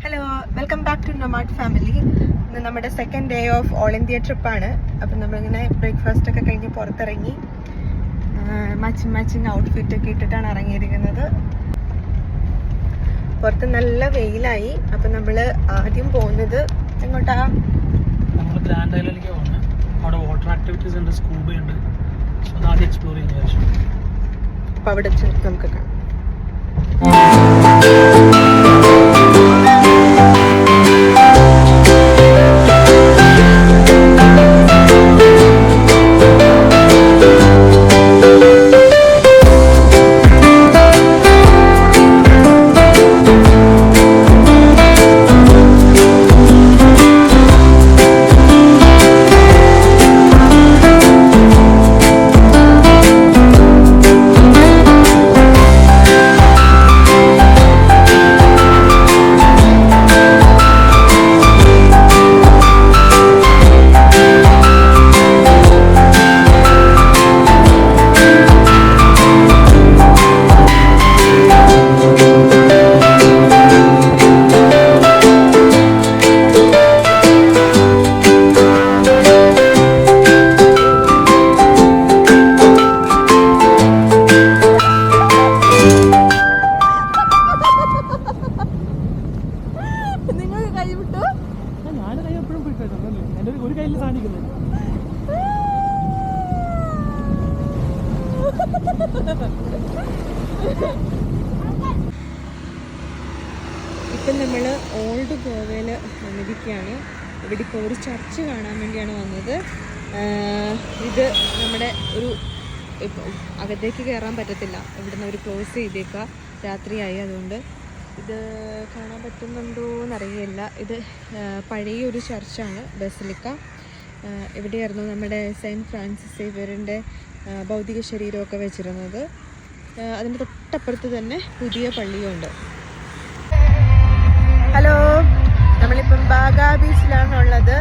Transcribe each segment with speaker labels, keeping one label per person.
Speaker 1: Hello, welcome back to nomad family. ഇന്ന് നമ്മുടെ second day of all India ട്രിപ്പാണ്. അപ്പം നമ്മളിങ്ങനെ ബ്രേക്ക്ഫാസ്റ്റ് ഒക്കെ കഴിഞ്ഞ് പുറത്തിറങ്ങി മാച്ചിങ് ഔട്ട്ഫിറ്റ് ഒക്കെ ഇട്ടിട്ടാണ് ഇറങ്ങിയിരിക്കുന്നത്. പുറത്ത് നല്ല വെയിലായി. അപ്പം നമ്മൾ ആദ്യം പോകുന്നത് എങ്ങോട്ടാ?
Speaker 2: നമ്മൾ ഗ്രാൻഡ് ഐലൻഡിലേക്ക് പോകുന്നത്. അവിടെ വാട്ടർ ആക്ടിവിറ്റീസ് ഉണ്ട്, സ്കൂബ ഉണ്ട്. ആദ്യം എക്സ്പ്ലോർ ചെയ്യുന്ന ആവശ്യം.
Speaker 1: അപ്പോൾ അവിടെ നമുക്ക് കാണാം. ഇപ്പം നമ്മൾ ഓൾഡ് ഗോവയിൽ വന്നിരിക്കുകയാണ്. ഇവിടെ ഇപ്പോൾ ഒരു ചർച്ച് കാണാൻ വേണ്ടിയാണ് വന്നത്. ഇത് നമ്മുടെ ഒരു അകത്തേക്ക് കയറാൻ പറ്റത്തില്ല, ഇവിടുന്ന് അവർ ക്ലോസ് ചെയ്തേക്കുക, രാത്രിയായി. അതുകൊണ്ട് ഇത് കാണാൻ പറ്റുന്നുണ്ടോ എന്നറിയില്ല. ഇത് പഴയൊരു ചർച്ചാണ്, ബസിലിക്ക. ഇവിടെയായിരുന്നു നമ്മുടെ സെയിൻറ്റ് ഫ്രാൻസിസ് സേവ്യറിൻ്റെ ഭൗതിക ശരീരമൊക്കെ വെച്ചിരുന്നത്. അതിൻ്റെ തൊട്ടപ്പുറത്ത് തന്നെ പുതിയ പള്ളിയുണ്ട്. ഹലോ, നമ്മളിപ്പം ബാഗ ബീച്ചിലാണുള്ളത്.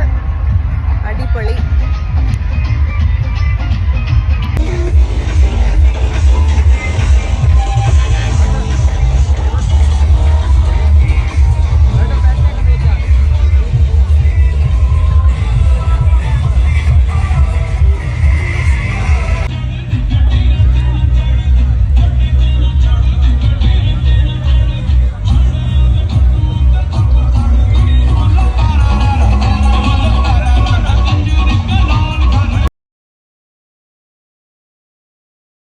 Speaker 1: അടിപൊളി.